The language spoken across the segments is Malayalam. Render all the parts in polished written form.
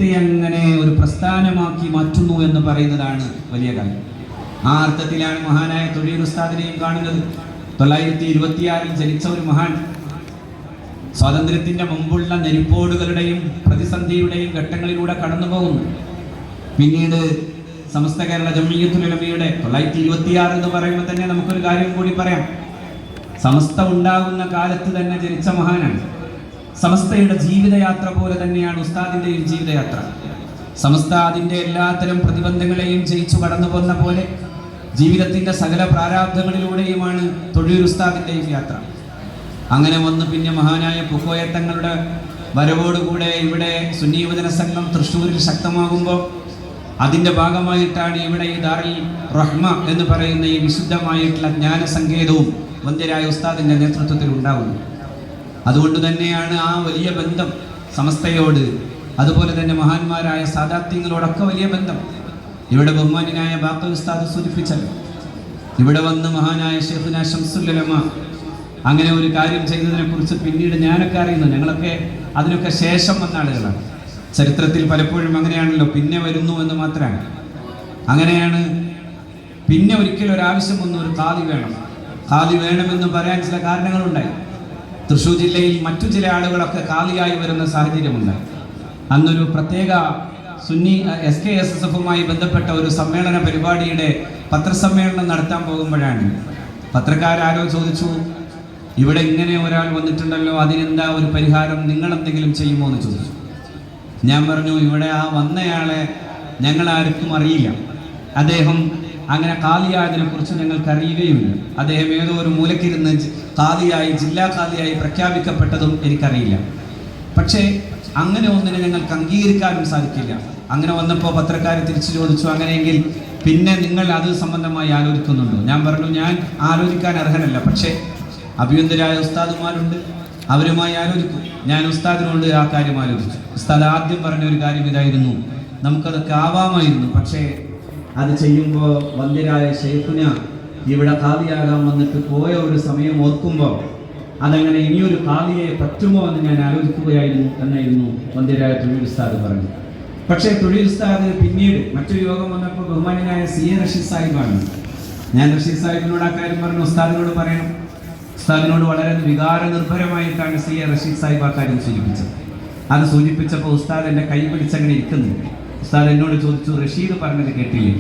ജീവിതത്തെ അങ്ങനെ ഒരു പ്രസ്ഥാനമാക്കി മാറ്റുന്നു എന്ന് പറയുന്നതാണ് വലിയ കാര്യം. ആ അർത്ഥത്തിലാണ് മഹാനായ തൊഴിയൂർ ഉസ്താദിനെയും കാണുന്നത്. 926 ജനിച്ച ഒരു മഹാൻ, സ്വാതന്ത്ര്യത്തിന്റെ മുമ്പുള്ള നെരിപ്പോടുകളുടെയും പ്രതിസന്ധിയുടെയും ഘട്ടങ്ങളിലൂടെ കടന്നു പോകുന്നു. പിന്നീട് സമസ്ത കേരള ജംഇയ്യത്തുൽ ഉലമയുടെ 926 എന്ന് പറയുമ്പോൾ തന്നെ നമുക്കൊരു കാര്യം കൂടി പറയാം. സമസ്ത ഉണ്ടാകുന്ന കാലത്ത് തന്നെ ജനിച്ച മഹാനാണ്. സമസ്തയുടെ ജീവിതയാത്ര പോലെ തന്നെയാണ് ഉസ്താദിന്റെയും ജീവിതയാത്ര. സമസ്ത അതിൻ്റെ എല്ലാത്തരം പ്രതിബന്ധങ്ങളെയും ജയിച്ചു കടന്നു പോകുന്ന പോലെ ജീവിതത്തിന്റെ സകല പ്രാരാബ്ധങ്ങളിലൂടെയുമാണ് തൊഴിയൂർ ഉസ്താദിന്റെയും യാത്ര. അങ്ങനെ വന്ന് പിന്നെ മഹാനായ പൂക്കോയ തങ്ങളുടെ വരവോടുകൂടെ ഇവിടെ സുന്നി യുവജന സംഘം തൃശ്ശൂരിൽ ശക്തമാകുമ്പോൾ അതിൻ്റെ ഭാഗമായിട്ടാണ് ഇവിടെ ഈ ദാറുൽ റഹ്മ എന്ന് പറയുന്ന ഈ വിശുദ്ധമായിട്ടുള്ള ജ്ഞാന സങ്കേതവും വന്ദ്യരായ ഉസ്താദിൻ്റെ നേതൃത്വത്തിൽ ഉണ്ടാകുന്നത്. അതുകൊണ്ട് തന്നെയാണ് ആ വലിയ ബന്ധം സമസ്തയോട്, അതുപോലെ തന്നെ മഹാന്മാരായ സാദാത്യങ്ങളോടൊക്കെ വലിയ ബന്ധം. ഇവിടെ ബഹുമാന്യനായ ബാക്കി ഉസ്താദ് സൂചിപ്പിച്ചല്ലോ, ഇവിടെ വന്ന് മഹാനായ ശൈഖുനാ ശംസുൽ ഉലമ അങ്ങനെ ഒരു കാര്യം ചെയ്തതിനെ കുറിച്ച് പിന്നീട് ഞാനൊക്കെ അറിയുന്നു. ഞങ്ങളൊക്കെ അതിനൊക്കെ ശേഷം വന്ന ആളുകളാണ്. ചരിത്രത്തിൽ പലപ്പോഴും അങ്ങനെയാണല്ലോ, പിന്നെ വരുന്നു എന്ന് മാത്രമാണ്. അങ്ങനെയാണ് പിന്നെ ഒരിക്കലും ഒരാവശ്യം വന്നു, ഒരു ഖാദി വേണം. ഖാദി വേണമെന്ന് പറയാൻ ചില കാരണങ്ങളുണ്ടായി. തൃശ്ശൂർ ജില്ലയിൽ മറ്റു ചില ആളുകളൊക്കെ ഖാദിയായി വരുന്ന സാഹചര്യമുണ്ടായി. അന്നൊരു പ്രത്യേക സുന്നി SKSSFുമായി ബന്ധപ്പെട്ട ഒരു സമ്മേളന പരിപാടിയുടെ പത്രസമ്മേളനം നടത്താൻ പോകുമ്പോഴാണ് പത്രക്കാരോ ചോദിച്ചു, ഇവിടെ ഇങ്ങനെ ഒരാൾ വന്നിട്ടുണ്ടല്ലോ, അതിനെന്താ ഒരു പരിഹാരം, നിങ്ങൾ എന്തെങ്കിലും ചെയ്യുമോ എന്ന് ചോദിച്ചു. ഞാൻ പറഞ്ഞു, ഇവിടെ ആ വന്നയാളെ ഞങ്ങളാർക്കും അറിയില്ല. അദ്ദേഹം അങ്ങനെ ഖാദിയായതിനെ കുറിച്ച് ഞങ്ങൾക്ക് അറിയുകയുമില്ല. അദ്ദേഹം ഏതോ ഒരു മൂലക്കിരുന്ന് ഖാദിയായി, ജില്ലാ ഖാദിയായി പ്രഖ്യാപിക്കപ്പെട്ടതും എനിക്കറിയില്ല. പക്ഷേ അങ്ങനെ ഒന്നിനെ ഞങ്ങൾക്ക് അംഗീകരിക്കാനും സാധിക്കില്ല. അങ്ങനെ വന്നപ്പോൾ പത്രക്കാർ തിരിച്ചു ചോദിച്ചു, അങ്ങനെയെങ്കിൽ പിന്നെ നിങ്ങൾ അത് സംബന്ധമായി ആലോചിക്കുന്നുണ്ടോ? ഞാൻ പറഞ്ഞു, ഞാൻ ആലോചിക്കാൻ അർഹനല്ല, പക്ഷേ അഭിയന്തരായ ഉസ്താദുമാരുണ്ട്, അവരുമായി ആലോചിക്കും. ഞാൻ ഉസ്താദിനോട് ആ കാര്യം ആലോചിച്ചു. ഉസ്താദ് ആദ്യം പറഞ്ഞ ഒരു കാര്യം ഇതായിരുന്നു, നമുക്കതൊക്കെ ആവാമായിരുന്നു, പക്ഷേ അത് ചെയ്യുമ്പോൾ വന്ദ്യരായ ശൈഖുന ഇവിടെ ഖാദിയാകാൻ വന്നിട്ട് പോയ ഒരു സമയം ഓർക്കുമ്പോൾ അതങ്ങനെ ഇനിയൊരു ഖാദിയെ പറ്റുമോ എന്ന് ഞാൻ ആലോചിക്കുകയായിരുന്നു എന്നായിരുന്നു വന്ദ്യരായ തൊഴിയൂർ ഉസ്താദ് പറഞ്ഞു. പക്ഷേ തൊഴിയൂർ ഉസ്താദ് പിന്നീട് മറ്റൊരു യോഗം വന്നപ്പോൾ ബഹുമാന്യനായ CA റഷീദ് സാഹിബാണ്. ഞാൻ റഷീദ് സാഹിബിനോട് ആ കാര്യം പറഞ്ഞു, ഉസ്താദിനോട് പറയണം. ഉസ്താദിനോട് വളരെ വികാര നിർഭരമായിട്ടാണ് CA റഷീദ് സാഹിബ് ആ കാര്യം സൂചിപ്പിച്ചത്. അത് സൂചിപ്പിച്ചപ്പോൾ ഉസ്താദ് എൻ്റെ കൈ പിടിച്ചങ്ങനെ ഇരിക്കുന്നു. ഉസ്താദ് എന്നോട് ചോദിച്ചു, റഷീദ് പറഞ്ഞത് കേട്ടില്ലേ?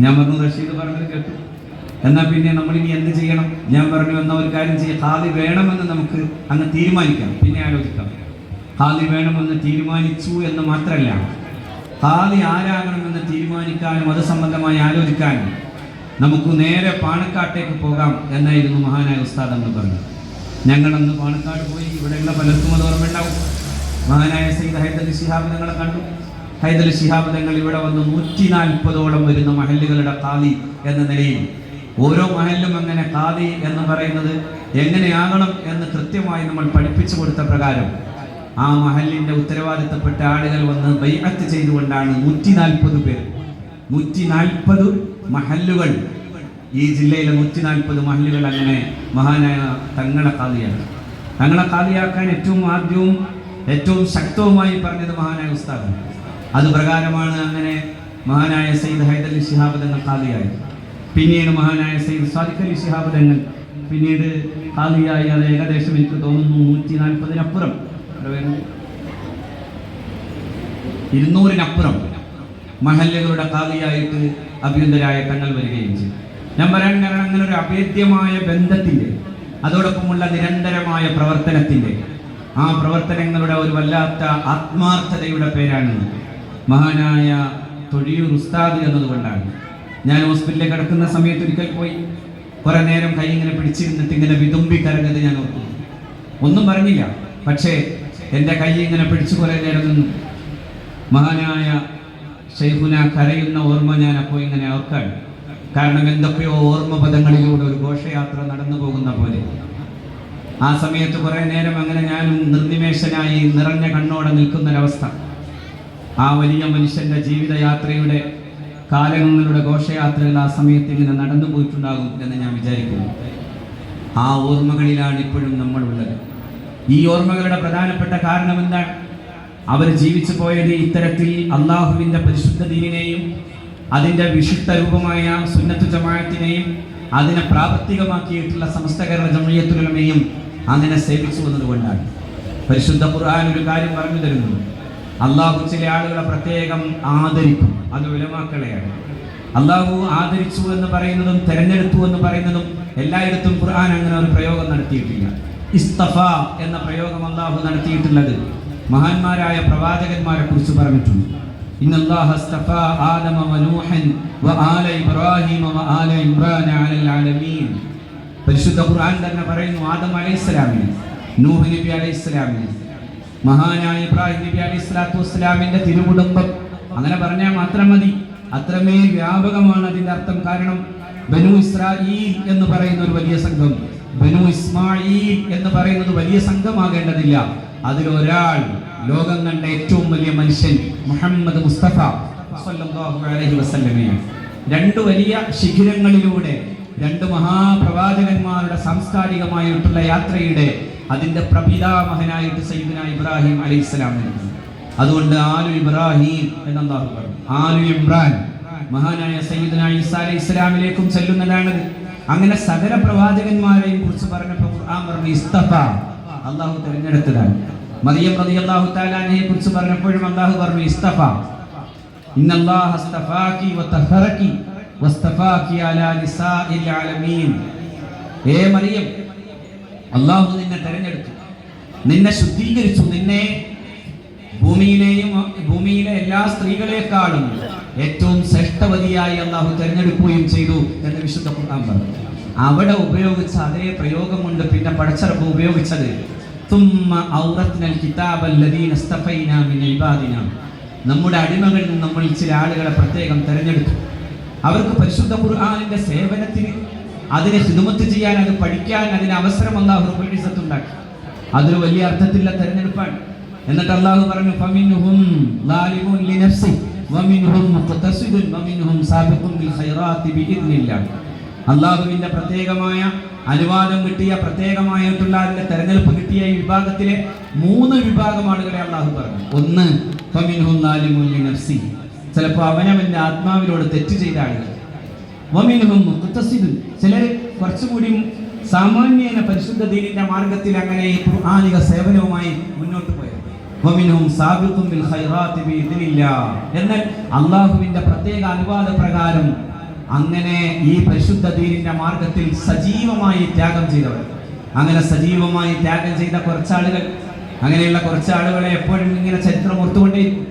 ഞാൻ പറഞ്ഞു, റഷീദ് പറഞ്ഞത് കേട്ടു. എന്നാൽ പിന്നെ നമ്മളിനി എന്ത് ചെയ്യണം? ഞാൻ പറഞ്ഞു, എന്നാൽ ഒരു കാര്യം ചെയ്യാം, ഖാദി വേണമെന്ന് നമുക്ക് അങ്ങ് തീരുമാനിക്കാം, പിന്നെ ആലോചിക്കാം. ഖാദി വേണമെന്ന് തീരുമാനിച്ചു എന്ന് മാത്രമല്ല, ഖാദി ആരാകണമെന്ന് തീരുമാനിക്കാനും അത് സംബന്ധമായി ആലോചിക്കാനും നമുക്ക് നേരെ പാണക്കാട്ടേക്ക് പോകാം എന്നായിരുന്നു മഹാനായ ഉസ്താദ് എന്ന് പറഞ്ഞു. ഞങ്ങളന്ന് പാണക്കാട് പോയി. ഇവിടെയുള്ള പലർക്കും അത് ഓർമ്മയുണ്ടാവും. മഹാനായ സയ്യിദ് ഹൈദരലി ശിഹാബ് തങ്ങളെ കണ്ടു. ഹൈദരലി ശിഹാബ് തങ്ങൾ ഇവിടെ വന്ന് 140ഓളം വരുന്ന മഹല്ലുകളുടെ ഖാദി എന്ന നിലയിൽ ഓരോ മഹല്ലും അങ്ങനെ ഖാദി എന്ന് പറയുന്നത് എങ്ങനെയാകണം എന്ന് കൃത്യമായി നമ്മൾ പഠിപ്പിച്ചു കൊടുത്ത പ്രകാരം ആ മഹല്ലിന്റെ ഉത്തരവാദിത്തപ്പെട്ട ആളുകൾ വന്ന് ബൈഅത്ത് ചെയ്തുകൊണ്ടാണ് 140 പേർ, 140 മഹല്ലുകൾ, ഈ ജില്ലയിലെ 140 മഹല്ലുകൾ അങ്ങനെ മഹാനായ തങ്ങളെ ഖാദിയാണ്. തങ്ങളെ ഖാദിയാക്കാൻ ഏറ്റവും ആദ്യവും ഏറ്റവും ശക്തവുമായി പറഞ്ഞത് മഹാനായ ഉസ്താദ്. അത് പ്രകാരമാണ് അങ്ങനെ മഹാനായ സയ്യിദ് ഹൈദരലി ശിഹാബ് തങ്ങൾ ഖാദിയായി. പിന്നീട് മഹാനായ സയ്യിദ് സാദിഖ് അലി ശിഹാബ് തങ്ങൾ പിന്നീട് ഖാദിയായി. അത് ഏകദേശം എനിക്ക് തോന്നുന്നു 140-നപ്പുറം 200-നപ്പുറം മഹല്ലുകളുടെ ഖാദിയായിട്ട് അഭ്യന്തരായ തങ്ങൾ വരികയും ചെയ്തു. ഞാൻ പറയാൻ കാരണം അങ്ങനെ ഒരു അഭേദ്യമായ ബന്ധത്തിൻ്റെ, അതോടൊപ്പമുള്ള നിരന്തരമായ പ്രവർത്തനത്തിൻ്റെ, ആ പ്രവർത്തനങ്ങളുടെ ഒരു വല്ലാത്ത ആത്മാർത്ഥതയുടെ പേരാണ് മഹാനായ തൊഴിയൂർ ഉസ്താദ് എന്നതുകൊണ്ടാണ്. ഞാൻ ഹോസ്പിറ്റലിൽ കിടക്കുന്ന സമയത്ത് ഒരിക്കൽ പോയി കുറെ നേരം കൈ ഇങ്ങനെ പിടിച്ചിരുന്നിട്ട് ഇങ്ങനെ വിതുമ്പി കരഞ്ഞത് ഞാൻ ഓർക്കുന്നു. ഒന്നും പറഞ്ഞില്ല, പക്ഷേ എൻ്റെ കൈ ഇങ്ങനെ പിടിച്ചു കുറെ നേരം നിന്നു. മഹാനായ ശൈഖുന കരയുന്ന ഓർമ്മ ഞാൻ അപ്പോൾ ഇങ്ങനെ ഓർക്കാൻ. കാരണം എന്തൊക്കെയോ ഓർമ്മ പദങ്ങളിലൂടെ ഒരു ഘോഷയാത്ര നടന്നു പോകുന്ന പോലെ ആ സമയത്ത് കുറെ നേരം അങ്ങനെ ഞാനും നിർനിമേഷനായി നിറഞ്ഞ കണ്ണോടെ നിൽക്കുന്നൊരവസ്ഥ. ആ വലിയ മനുഷ്യന്റെ ജീവിതയാത്രയുടെ കാലങ്ങളുടെ ഘോഷയാത്രകൾ ആ സമയത്ത് ഇങ്ങനെ നടന്നു പോയിട്ടുണ്ടാകും എന്ന് ഞാൻ വിചാരിക്കുന്നു. ആ ഓർമ്മകളിലാണ് ഇപ്പോഴും നമ്മളുള്ളത്. ഈ ഓർമ്മകളുടെ പ്രധാനപ്പെട്ട കാരണം എന്താണ്? അവർ ജീവിച്ചു പോയത് ഇത്തരത്തിൽ അള്ളാഹുവിൻ്റെ പരിശുദ്ധ ദീനിനെയും അതിൻ്റെ വിശുദ്ധ രൂപമായ സുന്നത്തു ജമാഅത്തിനെയും അതിനെ പ്രാവർത്തികമാക്കിയിട്ടുള്ള സമസ്ത കേരള ജംഇയ്യത്തുൽ ഉലമയും അങ്ങനെ സേവിച്ചു വന്നതുകൊണ്ടാണ്. പരിശുദ്ധ ഖുർആൻ ഒരു കാര്യം പറഞ്ഞു തരുന്നു, അള്ളാഹു ചില ആളുകളെ പ്രത്യേകം ആദരിക്കും, അത് ഉലമാക്കളെയാണ്. അള്ളാഹു ആദരിച്ചു എന്ന് പറയുന്നതും തെരഞ്ഞെടുത്തു എന്ന് പറയുന്നതും എല്ലായിടത്തും ഖുർആൻ അങ്ങനെ ഒരു പ്രയോഗം നടത്തിയിട്ടില്ല. ഇസ്തഫ എന്ന പ്രയോഗം അള്ളാഹു നടത്തിയിട്ടുള്ളത് മഹാന്മാരായ പ്രവാചകന്മാരെ കുറിച്ച് പറഞ്ഞിട്ടുണ്ട്. ഇന്നല്ലാഹ ഇസ്തഫാ ആദമ വനൂഹൻ വആല ഇബ്രാഹിമ വആല ഇംറാന അലൽ ആലമീൻ. പരിശുദ്ധ ഖുർആൻ തന്നെ പറയുന്നു, ആദം അലൈഹിസ്സലാമിനെ, നൂഹ് നബി അലൈഹിസ്സലാമിനെ, മഹാനായ ഇബ്രാഹിം നബി അലൈഹിസ്സലാത്തു വസ്സലാമിന്റെ തിരുകുടുംബം, അങ്ങനെ പറഞ്ഞാൽ മാത്രം മതി, അത്രമേൽ വ്യാപകമാണ് അതിന്റെ അർത്ഥം. കാരണം ബനു ഇസ്രായീൽ എന്ന് പറയുന്ന ഒരു വലിയ സംഘം, ബനു ഇസ്മായിൽ എന്ന് പറയുന്നത് വലിയ സംഘമാകേണ്ടതില്ല, അതിലൊരാൾ ലോകം കണ്ട ഏറ്റവും വലിയ മനുഷ്യൻ മുഹമ്മദ് മുസ്തഫ സ്വല്ലല്ലാഹു അലൈഹി വസല്ലമയാണ്. രണ്ട് വലിയ ശിഖിരങ്ങളിലൂടെ രണ്ട് മഹാപ്രവാചകന്മാരുടെ സാംസ്കാരികമായിട്ടുള്ള യാത്രയുടെ അതിന്റെ പ്രപിതാമഹനായിട്ട് സയ്യിദുന ഇബ്രാഹിം അലൈഹിസ്സലാം. അതുകൊണ്ട് ആലു ഇബ്രാഹിം എന്ന് അല്ലാഹു പറഞ്ഞു. ആലു ഇമ്രാൻ മഹാനായ സയ്യിദുന ഈസാ അലൈഹിസ്സലാമിലേക്കും ചെല്ലുന്നതാണത്. അങ്ങനെ സകല പ്രവാചകന്മാരെയും കുറിച്ച് പറഞ്ഞപ്പോൾ ഖുർആൻ പറഞ്ഞു ഇസ്തഫ, അല്ലാഹു തിരഞ്ഞെടുത്തതാണ്. മറിയം റളിയല്ലാഹു തആല അൻഹയെ കുറിച്ച് പറഞ്ഞപ്പോഴും അല്ലാഹു പറഞ്ഞു ഇസ്തഫ, ഇന്നല്ലാഹ ഇസ്തഫാകി വതഹറകി വസ്തഫാകി അലാ നിസാഇൽ ആലമീൻ. ഏ മറിയം, അല്ലാഹു നിന്നെ തിരഞ്ഞെടുത്തു, നിന്നെ ശുദ്ധീകരിച്ചു, നിന്നെ ഭൂമിയിലെ എല്ലാ സ്ത്രീകളെക്കാളും ഏറ്റവും ശ്രേഷ്ഠവതിയായി അല്ലാഹു തിരഞ്ഞെടുക്കുകയും ചെയ്തു എന്ന് വിശുദ്ധ ഖുർആൻ പറഞ്ഞു. അവിടെ ഉപയോഗിച്ച അതേ പ്രയോഗം കൊണ്ട് പിന്നെ പടച്ചറബ് ഉപയോഗിച്ചത് നമ്മുടെ അടിമകളിൽ നിന്ന് നമ്മൾ ചില ആളുകളെ പ്രത്യേകം തിരഞ്ഞെടുത്തു. അവർക്ക് പരിശുദ്ധ ഖുർആനിന്റെ സേവനത്തിന്, അതിനെ ഖിദ്മത്ത് ചെയ്യാൻ, അത് പഠിക്കാൻ, അതിന് അവസരം അല്ലാഹു റബ്ബുൽ ഇസ്സത്ത് ഉണ്ടാക്കി. അതൊരു വലിയ അർത്ഥത്തിലുള്ള തെരഞ്ഞെടുപ്പാണ്. എന്നിട്ട് അല്ലാഹു പറഞ്ഞു ഫമിൻഹും ളാലിമുൻ ലിനഫ്സി വമിൻഹും മുഖ്തസിദുൻ വമിൻഹും സാബിഖുൻ ബിൽ ഖൈറാത്തി ബിഇദ്നില്ലാഹ്. അല്ലാഹുവിന്റെ പ്രത്യേകമായ അനുവാദം കിട്ടിയ, പ്രത്യേകമായിട്ടുള്ള അതിന്റെ തെരഞ്ഞെടുപ്പ് കിട്ടിയ ഈ വിഭാഗത്തിലെ 3 വിഭാഗം ആളുകളെ അല്ലാഹു പറഞ്ഞു. ഒന്ന് ഫമിൻഹും ളാലിമുൻ ലിനഫ്സി, ചിലപ്പോൾ അവനവന്റെ ആത്മാവിനോട് തെറ്റ് ചെയ്ത ആളുകൾ. വമിൻഹും മുഖ്തസിദുൻ, ചിലർ കുറച്ചുകൂടി സാമാന്യേന പരിശുദ്ധ ദീനിന്റെ മാർഗത്തിൽ അങ്ങനെ ഈ ഖുർആനിക സേവനവുമായി മുന്നോട്ട് പോയത്. വമിൻഹും സാബിഖുൻ ബിൽ ഖൈറാത്തി ബിഇദ്നില്ലാഹ്, എന്നാൽ അല്ലാഹുവിന്റെ പ്രത്യേക അനുവാദ പ്രകാരം അങ്ങനെ ഈ പരിശുദ്ധ ദീനിന്റെ മാർഗത്തിൽ സജീവമായി ത്യാഗം ചെയ്തവർ. അങ്ങനെ സജീവമായി ത്യാഗം ചെയ്ത കുറച്ചാളുകൾ, അങ്ങനെയുള്ള കുറച്ചാളുകളെ എപ്പോഴും ഇങ്ങനെ ചരിത്രം ഓർത്തുകൊണ്ടേയിരിക്കും.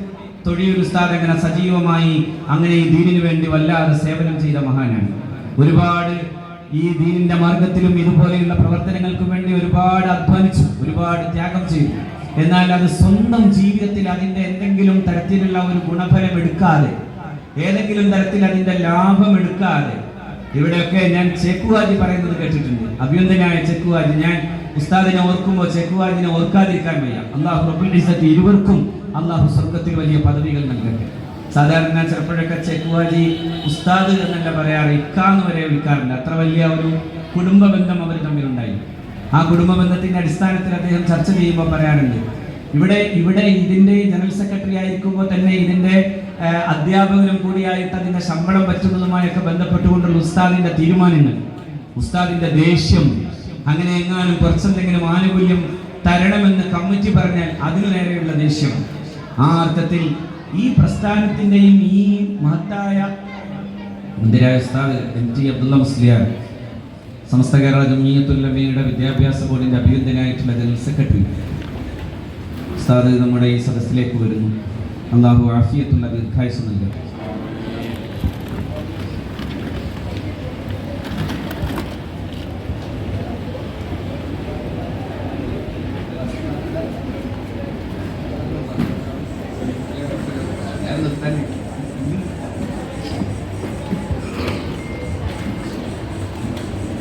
തൊഴിയൂർ ഉസ്താദ് അങ്ങനെ സജീവമായി അങ്ങനെ ഈ ദീനിനു വേണ്ടി വല്ലാതെ സേവനം ചെയ്ത മഹാനാണ്. ഒരുപാട് ഈ ദീനിന്റെ മാർഗത്തിലും ഇതുപോലെയുള്ള പ്രവർത്തനങ്ങൾക്കും വേണ്ടി ഒരുപാട് അധ്വാനിച്ചു, ഒരുപാട് ത്യാഗം ചെയ്തു. എന്നാൽ അത് സ്വന്തം ജീവിതത്തിൽ അതിന്റെ എന്തെങ്കിലും തരത്തിലുള്ള ഒരു ഗുണഫലം എടുക്കാതെ, ഏതെങ്കിലും തരത്തിൽ അതിന്റെ ലാഭം എടുക്കാതെ, ഇവിടെയൊക്കെ ഞാൻ ചെക്കുവാജി പറയുന്നത് കേട്ടിട്ടുണ്ട്, അഭിനന്ദനായ ചെക്കുവാജി. ഞാൻ ഉസ്താദിനെ ഓർക്കുമ്പോൾ ചെക്കുവാജിനെ ഓർക്കാതിരിക്കാൻ വയ്യ. അല്ലാഹു റബ്ബുൽ ഇസ്സത്ത് ഇരുവർക്കും അല്ലാഹു സ്വർഗ്ഗത്തിൽ വലിയ പദവികൾ നൽകട്ടെ. സാധാരണ ചിലപ്പോഴൊക്കെ ചെക്കുവാജി ഉസ്താദ് എന്നല്ല പറയാറ്, ഇക്കാന്ന് വരെ വിളിക്കാറുണ്ട്. അത്ര വലിയ ഒരു കുടുംബ ബന്ധം അവർ തമ്മിലുണ്ടായി. ആ കുടുംബ ബന്ധത്തിന്റെ അടിസ്ഥാനത്തിൽ അദ്ദേഹം ചർച്ച ചെയ്യുമ്പോൾ പറയാറുണ്ട്, ഇവിടെ ഇതിന്റെ ജനറൽ സെക്രട്ടറി ആയിരിക്കുമ്പോൾ തന്നെ ഇതിന്റെ അധ്യാപകനും കൂടിയായിട്ട് അതിന്റെ ശമ്പളം പറ്റുന്നതുമായൊക്കെ ബന്ധപ്പെട്ടുകൊണ്ടുള്ള ഉസ്താദിന്റെ തീരുമാനങ്ങൾ, ഉസ്താദിന്റെ ദേഷ്യം, അങ്ങനെ എങ്ങാനും കുറച്ചെന്തെങ്കിലും ആനുകൂല്യം തരണമെന്ന് കമ്മിറ്റി പറഞ്ഞാൽ അതിനു നേരെയുള്ള ദേഷ്യം, ആ അർത്ഥത്തിൽ ഈ പ്രസ്ഥാനത്തിന്റെയും ഈ മഹത്തായ മുന്തിരായ ഉസ്താദ് MT അബ്ദുള്ള മുസ്ലിയാർ, സമസ്ത കേരള ജംഇയ്യത്തുൽ ഉലമയുടെ വിദ്യാഭ്യാസ ബോർഡിന്റെ അഭിനന്ദനായിട്ടുള്ള ജനറൽ സെക്രട്ടറി ഉസ്താദ് നമ്മുടെ ഈ സദസ്സിലേക്ക് വരുന്നു. അല്ലാഹു ആഫിയത്തുള്ള ദീർഘായുസ്സ് നൽകട്ടെ.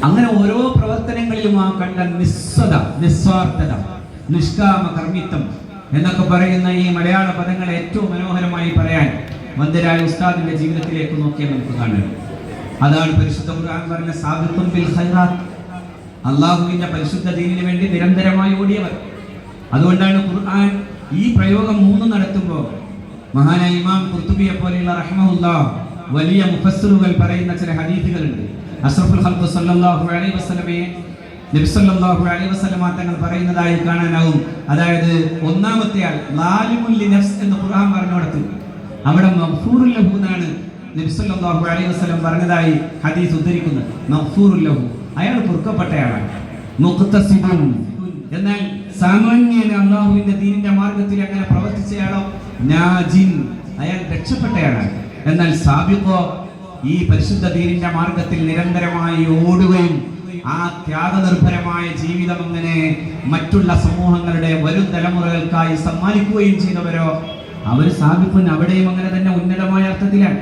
അങ്ങനെ ഓരോ പ്രവർത്തനങ്ങളിലും ആ കണ്ട നിസ്വാർത്ഥത, നിഷ്കാമ കർമ്മിത്വം എന്നൊക്കെ പറയുന്ന ഈ മലയാള പദങ്ങളെ ഏറ്റവും മനോഹരമായി പറയാൻ വന്ദരായ ഉസ്താദിന്റെ ജീവിതത്തിലേക്ക് നോക്കിയാൽ നമുക്ക് കാണാം. അതാണ് പരിശുദ്ധ ഖുർആൻ പറഞ്ഞ സാബിഖുൻ ബിൽ ഖൈറാത്ത്, അല്ലാഹുവിന്റെ പരിശുദ്ധ ദീനിനു വേണ്ടി നിരന്തരമായി ഓടിയവർ. അതുകൊണ്ടാണ് ഖുർആൻ ഈ പ്രയോഗം 3 നടത്തുമ്പോൾ മഹാനായ ഇമാം ഖുർത്തുബിയെ പോലെയുള്ള റഹ്മഹുല്ലാഹ് വലിയ മുഫസ്സിറുകൾ പറയുന്ന ചില ഹദീസുകളുണ്ട്. അഷ്റഫുൽ ഖൽഖ് സല്ലല്ലാഹു അലൈഹി വസല്ലമയെ നബി സല്ലല്ലാഹു അലൈഹി വസല്ലമ തങ്ങൾ പറയുന്നതായി കാണാനാവും. അതായത് ഒന്നാമത്തെ ആൾ ലാലിമുൽ ലിനഫ്സ് എന്ന് ഖുർആൻ പറഞ്ഞുകൊടുത്തു. അവിടെ മഗ്ഫൂറുൽ ലഹു എന്നാണ് നബി സല്ലല്ലാഹു അലൈഹി വസല്ലം പറഞ്ഞതായി ഹദീസ് ഉദ്ധരിക്കുന്നത്. മഗ്ഫൂറുൽ ലഹു, അയാൾ പൊറുക്കപ്പെട്ടയാളാണ്. മുഖ്തസിബുൻ, എന്നാൽ സാമാന്യന് അല്ലാഹുവിന്റെ ദീനിന്റെ മാർഗത്തിൽ അങ്ങനെ പ്രവർത്തിച്ചയാളോ നാജിൻ, അയാൾ രക്ഷപ്പെട്ടയാളാണ്. എന്നാൽ സാബിഖോ, ഈ പരിശുദ്ധ ദീനിന്റെ മാർഗത്തിൽ നിരന്തരമായി ഓടുകയും ആ ത്യാഗനിർഭരമായ ജീവിതം അങ്ങനെ മറ്റുള്ള സമൂഹങ്ങളുടെ വരും തലമുറകൾക്കായി സമ്മാനിക്കുകയും ചെയ്തവരോ അവർ സാബിഖുൻ, അവിടെയും അങ്ങനെ തന്നെ ഉന്നതമായ അർത്ഥത്തിലാണ്.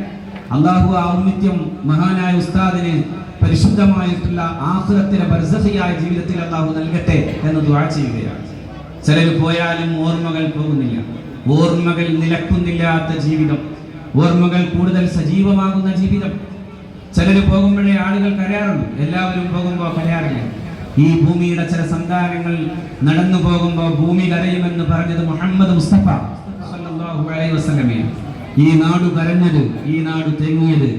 അല്ലാഹു ആ ഔന്നിത്യം മഹാനായ ഉസ്താദിന് പരിശുദ്ധമായിട്ടുള്ള ആഖിറത്തിലെ ബർസഖിയായ ജീവിതത്തിൽ അല്ലാഹു നൽകട്ടെ എന്ന് ദുആ ചെയ്യുകയാണ്. ചിലർ പോയാലും ഓർമ്മകൾ പോകുന്നില്ല, ഓർമ്മകൾ നിലക്കുന്നില്ലാത്ത ജീവിതം, ഓർമ്മകൾ കൂടുതൽ സജീവമാകുന്ന ജീവിതം. ചിലർ പോകുമ്പോഴേ ആളുകൾ കരയാറുണ്ട്, എല്ലാവരും പോകുമ്പോൾ കരയാറില്ല. ഈ ഭൂമിയുടെ ചില സന്താനങ്ങൾ നടന്നു പോകുമ്പോൾ ഭൂമി കരയുമെന്ന് പറഞ്ഞത് മുഹമ്മദ് മുസ്തഫ സല്ലല്ലാഹു അലൈഹി വസല്ലമയാണ്. ഈ നാട് കരഞ്ഞത്, ഈ നാട് തേങ്ങിയത്